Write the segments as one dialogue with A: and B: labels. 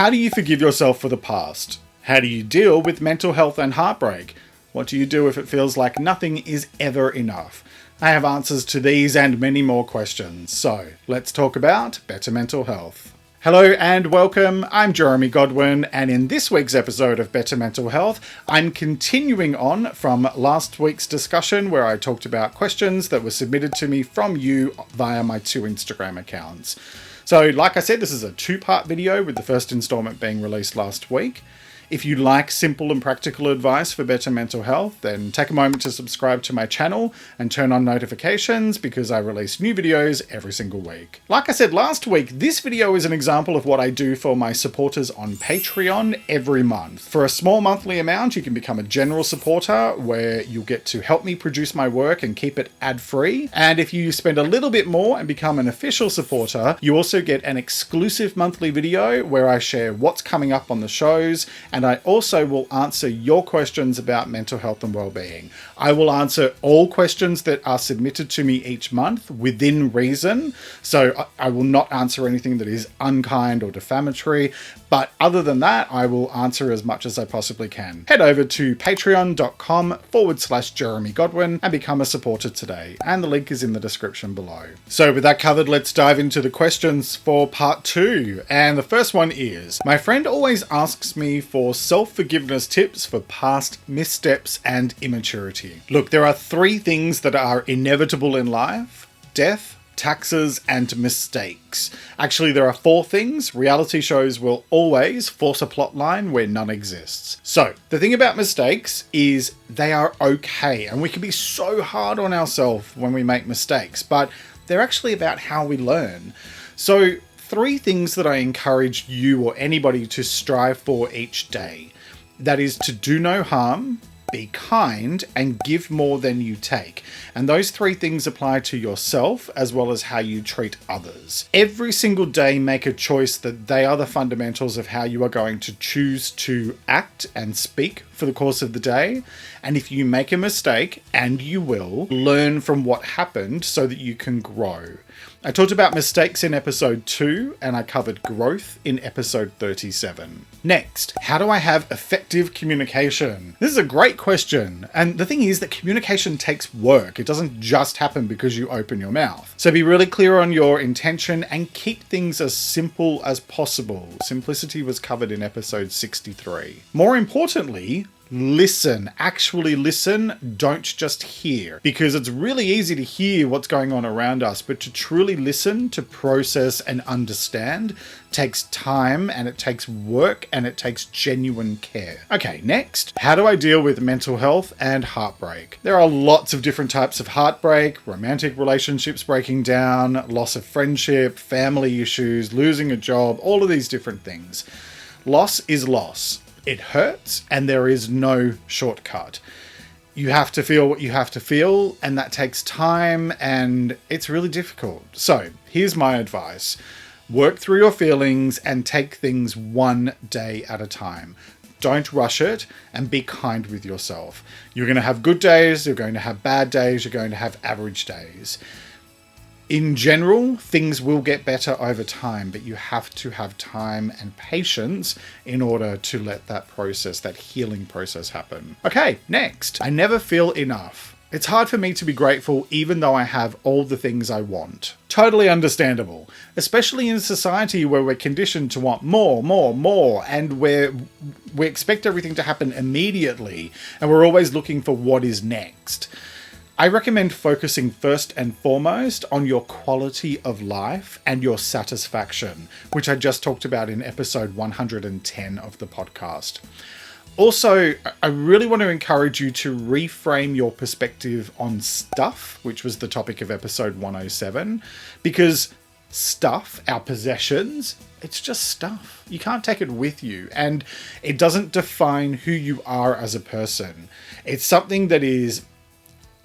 A: How do you forgive yourself for the past? How do you deal with mental health and heartbreak? What do you do if it feels like nothing is ever enough? I have answers to these and many more questions. So let's talk about better mental health. Hello and welcome. I'm Jeremy Godwin, and in this week's episode of Better Mental Health, I'm continuing on from last week's discussion where I talked about questions that were submitted to me from you via my 2 Instagram accounts. So like I said, this is a 2-part video with the first installment being released last week. If you like simple and practical advice for better mental health, then take a moment to subscribe to my channel and turn on notifications because I release new videos every single week. Like I said last week, this video is an example of what I do for my supporters on Patreon every month. For a small monthly amount, you can become a general supporter where you'll get to help me produce my work and keep it ad-free. And if you spend a little bit more and become an official supporter, you also get an exclusive monthly video where I share what's coming up on the shows, and I also will answer your questions about mental health and well-being. I will answer all questions that are submitted to me each month within reason. So I will not answer anything that is unkind or defamatory, but other than that, I will answer as much as I possibly can. Head over to patreon.com/Jeremy Godwin and become a supporter today. And the link is in the description below. So with that covered, let's dive into the questions for part 2. And the first one is, my friend always asks me for self-forgiveness tips for past missteps and immaturity. Look, there are 3 things that are inevitable in life: death, taxes, and mistakes. Actually, there are 4 things. Reality shows will always force a plot line where none exists. So the thing about mistakes is they are okay, and we can be so hard on ourselves when we make mistakes, but they're actually about how we learn. So 3 things that I encourage you or anybody to strive for each day. That is to do no harm, be kind, and give more than you take. And those 3 things apply to yourself as well as how you treat others. Every single day, make a choice that they are the fundamentals of how you are going to choose to act and speak for the course of the day. And if you make a mistake, and you will, learn from what happened so that you can grow. I talked about mistakes in episode 2, and I covered growth in episode 37. Next, how do I have effective communication? This is a great question. And the thing is that communication takes work. It doesn't just happen because you open your mouth. So be really clear on your intention and keep things as simple as possible. Simplicity was covered in episode 63. More importantly, listen. Actually listen. Don't just hear. Because it's really easy to hear what's going on around us, but to truly listen, to process and understand takes time, and it takes work, and it takes genuine care. Okay, next. How do I deal with mental health and heartbreak? There are lots of different types of heartbreak: romantic relationships breaking down, loss of friendship, family issues, losing a job, all of these different things. Loss is loss. It hurts, and there is no shortcut. You have to feel what you have to feel, and that takes time, and it's really difficult. So here's my advice. Work through your feelings and take things one day at a time. Don't rush it, and be kind with yourself. You're going to have good days, you're going to have bad days, you're going to have average days. In general, things will get better over time, but you have to have time and patience in order to let that process, that healing process, happen. Okay, next. I never feel enough. It's hard for me to be grateful even though I have all the things I want. Totally understandable, especially in a society where we're conditioned to want more, and where we expect everything to happen immediately, and we're always looking for what is next. I recommend focusing first and foremost on your quality of life and your satisfaction, which I just talked about in episode 110 of the podcast. Also, I really want to encourage you to reframe your perspective on stuff, which was the topic of episode 107, because stuff, our possessions, it's just stuff. You can't take it with you, and it doesn't define who you are as a person. It's something that is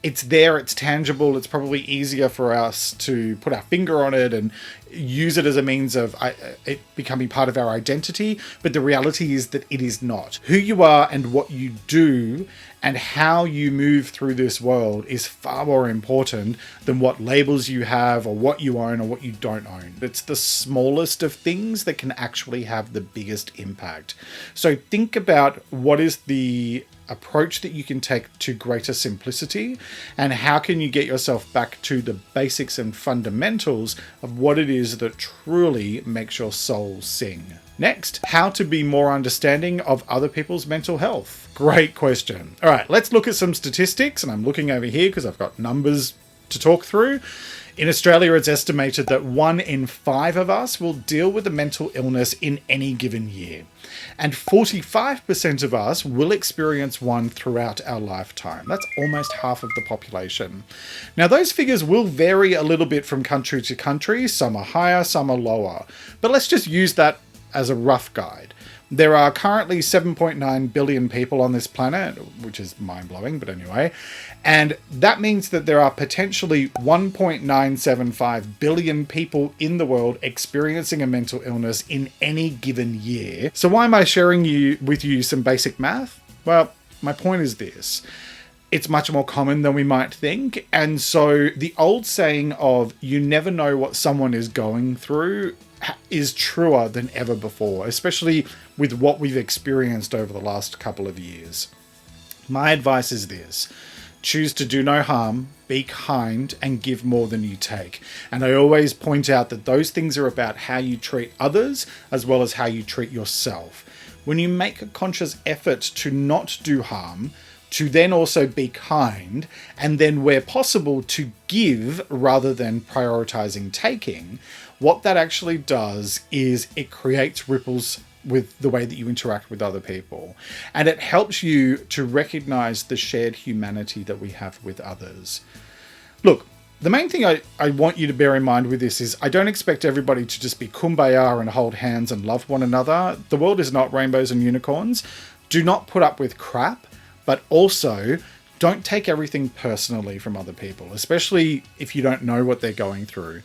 A: it's there, it's tangible, it's probably easier for us to put our finger on it and use it as a means of it becoming part of our identity, but the reality is that it is not. Who you are and what you do and how you move through this world is far more important than what labels you have or what you own or what you don't own. It's the smallest of things that can actually have the biggest impact. So think about what is the approach that you can take to greater simplicity, and how can you get yourself back to the basics and fundamentals of what it is that truly makes your soul sing. Next, how to be more understanding of other people's mental health. Great question. All right, let's look at some statistics, and I'm looking over here because I've got numbers to talk through. In Australia, it's estimated that 1 in 5 of us will deal with a mental illness in any given year. And 45% of us will experience one throughout our lifetime. That's almost half of the population. Now, those figures will vary a little bit from country to country. Some are higher, some are lower. But let's just use that as a rough guide. There are currently 7.9 billion people on this planet, which is mind-blowing, but anyway. And that means that there are potentially 1.975 billion people in the world experiencing a mental illness in any given year. So why am I sharing with you some basic math? Well, my point is this. It's much more common than we might think. And so the old saying of you never know what someone is going through is truer than ever before, especially with what we've experienced over the last couple of years. My advice is this: choose to do no harm, be kind, and give more than you take. And I always point out that those things are about how you treat others as well as how you treat yourself. When you make a conscious effort to not do harm, to then also be kind, and then where possible to give rather than prioritizing taking, what that actually does is it creates ripples with the way that you interact with other people. And it helps you to recognize the shared humanity that we have with others. Look, the main thing I want you to bear in mind with this is I don't expect everybody to just be kumbaya and hold hands and love one another. The world is not rainbows and unicorns. Do not put up with crap, but also don't take everything personally from other people, especially if you don't know what they're going through.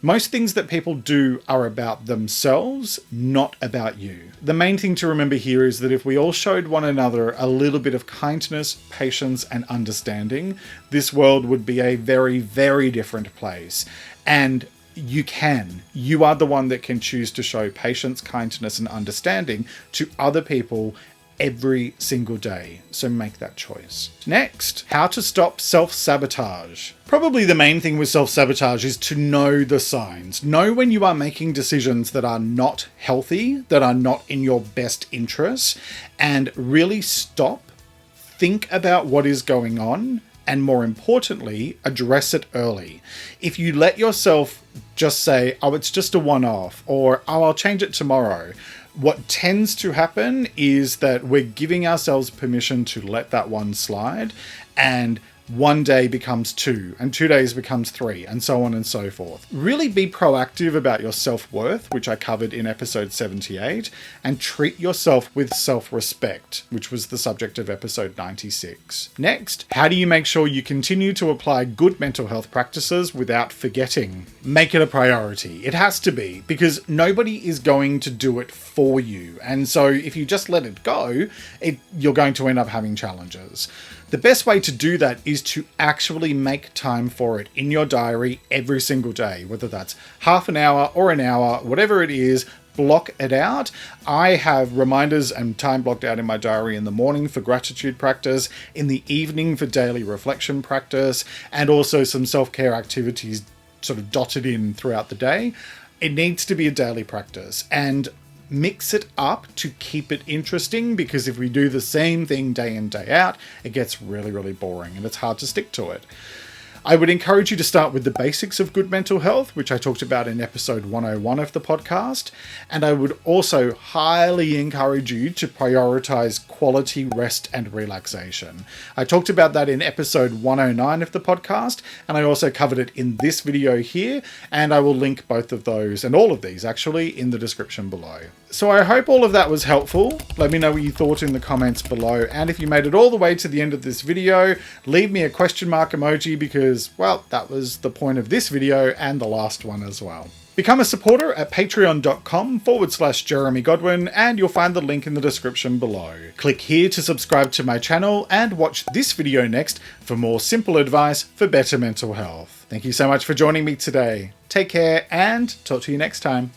A: Most things that people do are about themselves, not about you. The main thing to remember here is that if we all showed one another a little bit of kindness, patience, and understanding, this world would be a very, very different place. And you are the one that can choose to show patience, kindness, and understanding to other people every single day. So make that choice. Next, how to stop self-sabotage. Probably the main thing with self-sabotage is to know the signs. Know when you are making decisions that are not healthy, that are not in your best interests, and really stop, think about what is going on, and more importantly, address it early. If you let yourself just say, oh, it's just a one-off, or oh, I'll change it tomorrow, what tends to happen is that we're giving ourselves permission to let that one slide, and one day becomes 2, and 2 days becomes 3, and so on and so forth. Really be proactive about your self-worth, which I covered in episode 78, and treat yourself with self-respect, which was the subject of episode 96. Next, how do you make sure you continue to apply good mental health practices without forgetting? Make it a priority. It has to be, because nobody is going to do it for you. And so if you just let it go, you're going to end up having challenges. The best way to do that is to actually make time for it in your diary every single day, whether that's half an hour or an hour, whatever it is, block it out. I have reminders and time blocked out in my diary in the morning for gratitude practice, in the evening for daily reflection practice, and also some self-care activities sort of dotted in throughout the day. It needs to be a daily practice, and mix it up to keep it interesting, because if we do the same thing day in, day out, it gets really, really boring and it's hard to stick to it. I would encourage you to start with the basics of good mental health, which I talked about in episode 101 of the podcast. And I would also highly encourage you to prioritize quality rest and relaxation. I talked about that in episode 109 of the podcast, and I also covered it in this video here, and I will link both of those, and all of these actually, in the description below. So I hope all of that was helpful. Let me know what you thought in the comments below, and if you made it all the way to the end of this video, leave me a question mark emoji, because, well, that was the point of this video and the last one as well. Become a supporter at patreon.com/Jeremy Godwin, and you'll find the link in the description below. Click here to subscribe to my channel and watch this video next for more simple advice for better mental health. Thank you so much for joining me today. Take care and talk to you next time.